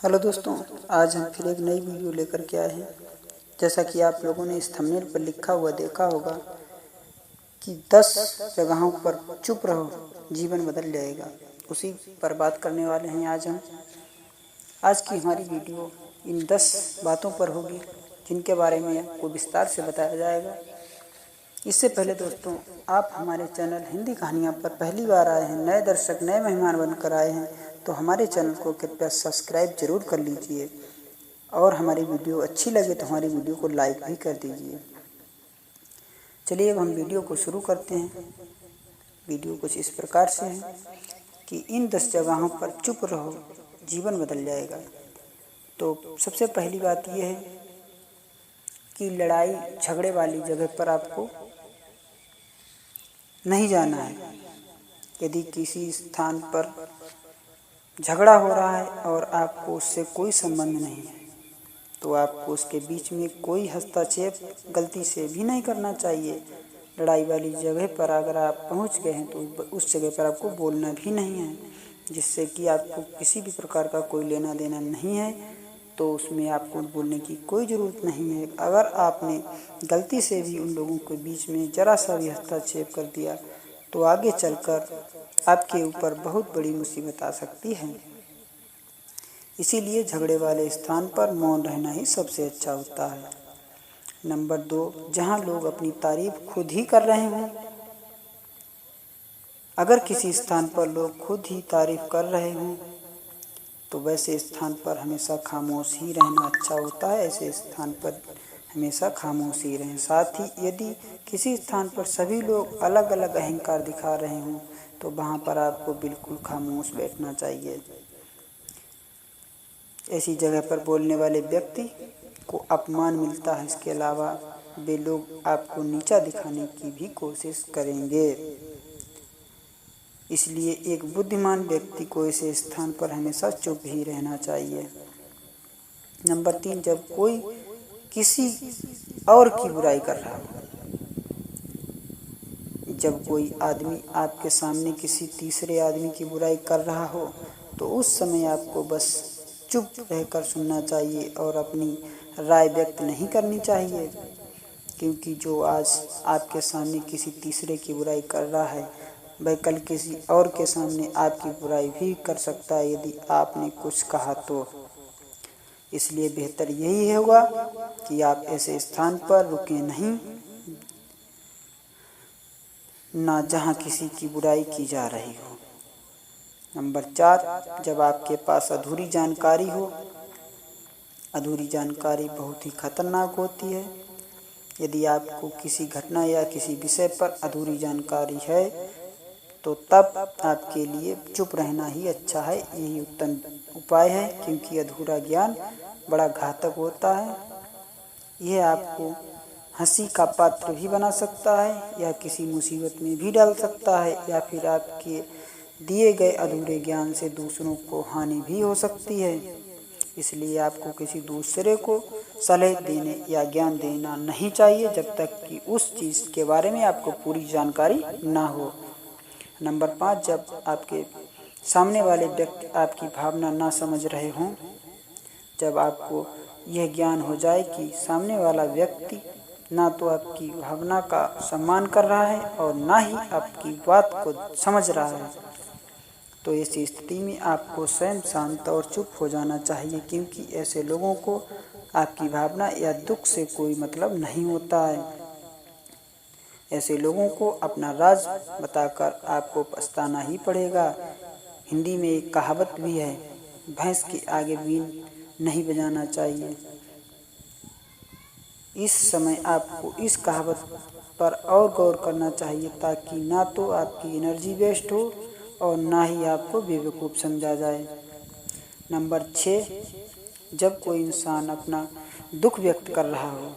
Hello दोस्तों, आज हम फिर एक नई वीडियो लेकर के आए हैं। जैसा कि आप लोगों ने इस थंबनेल पर लिखा हुआ देखा होगा कि 10 जगहों पर चुप रहो, जीवन बदल जाएगा। उसी पर बात करने वाले हैं आज हम। आज की हमारी वीडियो इन 10 बातों पर होगी जिनके बारे में आपको विस्तार से बताया जाएगा। इससे पहले दोस्तों, आप हमारे चैनल हिंदी कहानियाँ पर पहली बार आए हैं, नए दर्शक नए मेहमान बनकर आए हैं, तो हमारे चैनल को कृपया सब्सक्राइब जरूर कर लीजिए और हमारी वीडियो अच्छी लगे तो हमारी वीडियो को लाइक भी कर दीजिए। चलिए अब हम वीडियो को शुरू करते हैं। वीडियो कुछ इस प्रकार से है कि इन 10 जगहों पर चुप रहो, जीवन बदल जाएगा। तो सबसे पहली बात यह है कि लड़ाई झगड़े वाली जगह पर आपको नहीं जाना है। यदि किसी स्थान पर झगड़ा हो रहा है और आपको उससे कोई संबंध नहीं है, तो आपको उसके बीच में कोई हस्तक्षेप गलती से भी नहीं करना चाहिए। लड़ाई वाली जगह पर अगर आप पहुंच गए हैं तो उस जगह पर आपको बोलना भी नहीं है, जिससे कि आपको किसी भी प्रकार का कोई लेना देना नहीं है, तो उसमें आपको बोलने की कोई ज़रूरत नहीं है। अगर आपने गलती से भी उन लोगों के बीच में ज़रा सा भी हस्तक्षेप कर दिया तो आगे चलकर आपके ऊपर बहुत बड़ी मुसीबत आ सकती है। इसीलिए झगड़े वाले स्थान पर मौन रहना ही सबसे अच्छा होता है। नंबर 2, जहां लोग अपनी तारीफ खुद ही कर रहे हों। अगर किसी स्थान पर लोग खुद ही तारीफ कर रहे हों तो वैसे स्थान पर हमेशा खामोश ही रहना अच्छा होता है। ऐसे स्थान पर हमेशा खामोश ही रहें। साथ ही यदि किसी स्थान पर सभी लोग अलग अलग अहंकार दिखा रहे हों तो वहाँ पर आपको बिल्कुल खामोश बैठना चाहिए। ऐसी जगह पर बोलने वाले व्यक्ति को अपमान मिलता है। इसके अलावा वे लोग आपको नीचा दिखाने की भी कोशिश करेंगे। इसलिए एक बुद्धिमान व्यक्ति को ऐसे स्थान पर हमेशा चुप ही रहना चाहिए। नंबर 3, जब कोई किसी और की बुराई कर रहा हो। जब कोई आदमी आपके सामने किसी तीसरे आदमी की बुराई कर रहा हो तो उस समय आपको बस चुप रहकर सुनना चाहिए और अपनी राय व्यक्त नहीं करनी चाहिए, क्योंकि जो आज आपके सामने किसी तीसरे की बुराई कर रहा है वह कल किसी और के सामने आपकी बुराई भी कर सकता है यदि आपने कुछ कहा तो। इसलिए बेहतर यही होगा कि आप ऐसे स्थान पर रुके नहीं ना जहां किसी की बुराई की जा रही हो। नंबर 4, जब आपके पास अधूरी जानकारी हो। अधूरी जानकारी बहुत ही खतरनाक होती है। यदि आपको किसी घटना या किसी विषय पर अधूरी जानकारी है तो तब आपके लिए चुप रहना ही अच्छा है, यही उत्तम उपाय है, क्योंकि अधूरा ज्ञान बड़ा घातक होता है। यह आपको हंसी का पात्र भी बना सकता है या किसी मुसीबत में भी डाल सकता है, या फिर आपके दिए गए अधूरे ज्ञान से दूसरों को हानि भी हो सकती है। इसलिए आपको किसी दूसरे को सलाह देने या ज्ञान देना नहीं चाहिए जब तक कि उस चीज़ के बारे में आपको पूरी जानकारी ना हो। नंबर 5, जब आपके सामने वाले व्यक्ति आपकी भावना ना समझ रहे हों। जब आपको यह ज्ञान हो जाए कि सामने वाला व्यक्ति ना तो आपकी भावना का सम्मान कर रहा है और ना ही आपकी बात को समझ रहा है, तो ऐसी स्थिति में आपको स्वयं शांत और चुप हो जाना चाहिए, क्योंकि ऐसे लोगों को आपकी भावना या दुख से कोई मतलब नहीं होता है। ऐसे लोगों को अपना राज बताकर आपको पछताना ही पड़ेगा। हिंदी में एक कहावत भी है, भैंस के आगे बीन नहीं बजाना चाहिए। इस समय आपको इस कहावत पर और गौर करना चाहिए, ताकि ना तो आपकी एनर्जी वेस्ट हो और ना ही आपको बेवकूफ़ समझा जाए। नंबर 6, जब कोई इंसान अपना दुख व्यक्त कर रहा हो।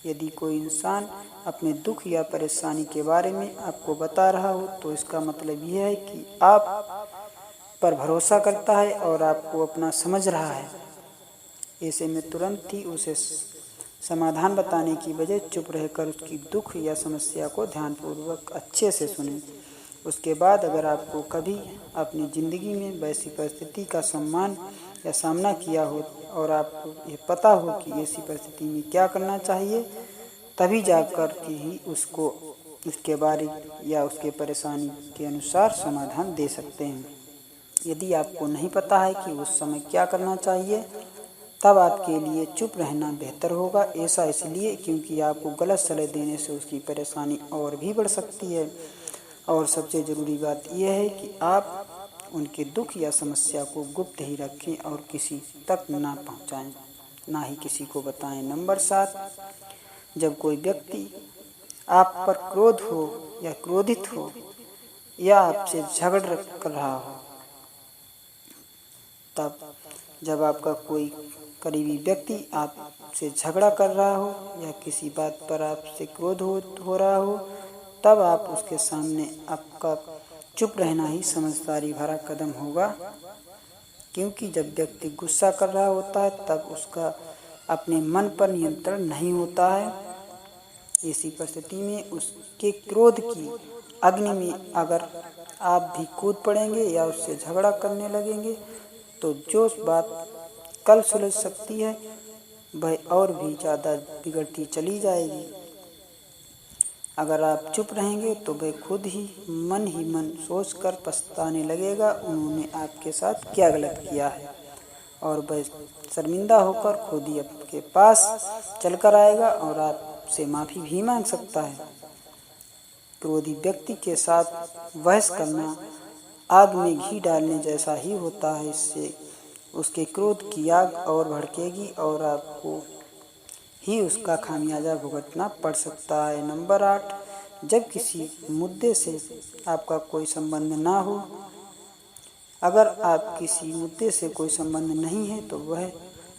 यदि कोई इंसान अपने दुख या परेशानी के बारे में आपको बता रहा हो तो इसका मतलब यह है कि आप पर भरोसा करता है और आपको अपना समझ रहा है। ऐसे में तुरंत ही उसे समाधान बताने की बजाय चुप रहकर उसकी दुख या समस्या को ध्यानपूर्वक अच्छे से सुनें। उसके बाद अगर आपको कभी अपनी ज़िंदगी में वैसी परिस्थिति का सम्मान या सामना किया हो और आपको ये पता हो कि ऐसी परिस्थिति में क्या करना चाहिए, तभी जाकर के ही उसको उसके बारे या उसके परेशानी के अनुसार समाधान दे सकते हैं। यदि आपको नहीं पता है कि उस समय क्या करना चाहिए, तब आपके लिए चुप रहना बेहतर होगा। ऐसा इसलिए क्योंकि आपको गलत सलाह देने से उसकी परेशानी और भी बढ़ सकती है। और सबसे ज़रूरी बात यह है कि आप उनके दुख या समस्या को गुप्त ही रखें और किसी तक ना पहुंचाएं, ना ही किसी को बताएं। नंबर 7, जब कोई व्यक्ति आप पर क्रोध हो या क्रोधित हो या आपसे झगड़ कर रहा हो, तब जब आपका कोई करीबी व्यक्ति आपसे झगड़ा कर रहा हो या किसी बात पर आपसे क्रोध हो रहा हो, तब आप उसके सामने आपका चुप रहना ही समझदारी भरा कदम होगा। क्योंकि जब व्यक्ति गुस्सा कर रहा होता है तब उसका अपने मन पर नियंत्रण नहीं होता है। ऐसी परिस्थिति में उसके क्रोध की अग्नि में अगर आप भी कूद पड़ेंगे या उससे झगड़ा करने लगेंगे, तो जो बात कल सुलझ सकती है वह और भी ज़्यादा बिगड़ती चली जाएगी। अगर आप चुप रहेंगे तो वह खुद ही मन सोचकर पछताने लगेगा उन्होंने आपके साथ क्या गलत किया है, और वह शर्मिंदा होकर खुद ही आपके पास चलकर आएगा और आपसे माफ़ी भी मांग सकता है। क्रोधी व्यक्ति के साथ बहस करना आग में घी डालने जैसा ही होता है। इससे उसके क्रोध की आग और भड़केगी और आपको ही उसका खामियाजा भुगतना पड़ सकता है। नंबर 8, जब किसी मुद्दे से आपका कोई संबंध ना हो, अगर आप किसी मुद्दे से कोई संबंध नहीं है तो वह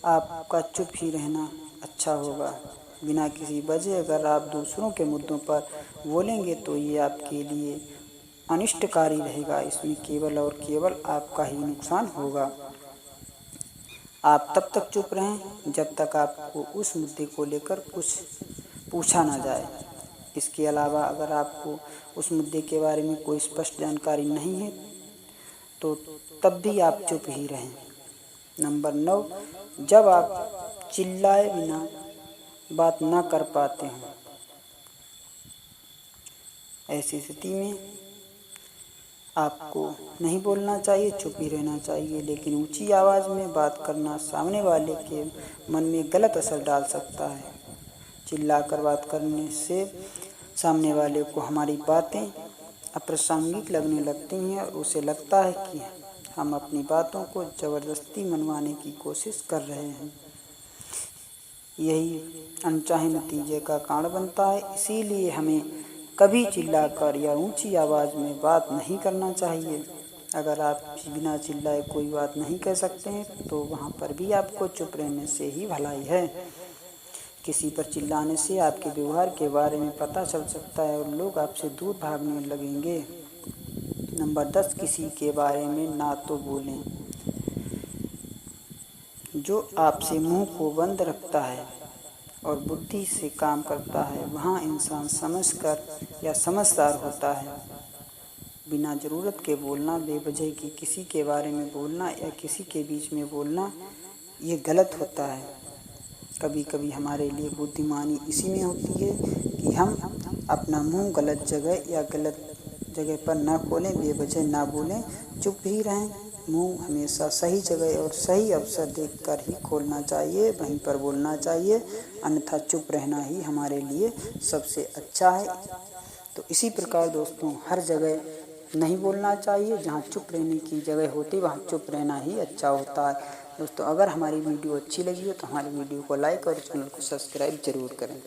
आपका चुप ही रहना अच्छा होगा। बिना किसी वजह अगर आप दूसरों के मुद्दों पर बोलेंगे तो ये आपके लिए अनिष्टकारी रहेगा। इसमें केवल और केवल आपका ही नुकसान होगा। आप तब तक चुप रहें जब तक आपको उस मुद्दे को लेकर कुछ पूछा ना जाए। इसके अलावा अगर आपको उस मुद्दे के बारे में कोई स्पष्ट जानकारी नहीं है तो तब भी आप चुप ही रहें। नंबर 9, जब आप चिल्लाए बिना बात ना कर पाते हों, ऐसी स्थिति में आपको नहीं बोलना चाहिए, चुप ही रहना चाहिए। लेकिन ऊंची आवाज़ में बात करना सामने वाले के मन में गलत असर डाल सकता है। चिल्लाकर बात करने से सामने वाले को हमारी बातें अप्रासंगिक लगने लगती हैं और उसे लगता है कि हम अपनी बातों को ज़बरदस्ती मनवाने की कोशिश कर रहे हैं। यही अनचाहे नतीजे का कारण बनता है। इसीलिए हमें कभी चिल्लाकर या ऊंची आवाज़ में बात नहीं करना चाहिए। अगर आप बिना चिल्लाए कोई बात नहीं कह सकते हैं तो वहाँ पर भी आपको चुप रहने से ही भलाई है। किसी पर चिल्लाने से आपके व्यवहार के बारे में पता चल सकता है और लोग आपसे दूर भागने लगेंगे। नंबर 10, किसी के बारे में ना तो बोलें। जो आपसे मुंह को बंद रखता है और बुद्धि से काम करता है वहाँ इंसान समझकर या समझदार होता है। बिना ज़रूरत के बोलना, बेवजह की किसी के बारे में बोलना या किसी के बीच में बोलना ये गलत होता है। कभी कभी हमारे लिए बुद्धिमानी इसी में होती है कि हम अपना मुंह गलत जगह या गलत जगह पर ना खोलें, बेवजह ना बोलें, चुप ही रहें। मुंह हमेशा सही जगह और सही अवसर देखकर ही खोलना चाहिए, वहीं पर बोलना चाहिए, अन्यथा चुप रहना ही हमारे लिए सबसे अच्छा है। तो इसी प्रकार दोस्तों, हर जगह नहीं बोलना चाहिए, जहाँ चुप रहने की जगह होती वहाँ चुप रहना ही अच्छा होता है। दोस्तों, अगर हमारी वीडियो अच्छी लगी हो तो हमारी वीडियो को लाइक और चैनल को सब्सक्राइब जरूर करें।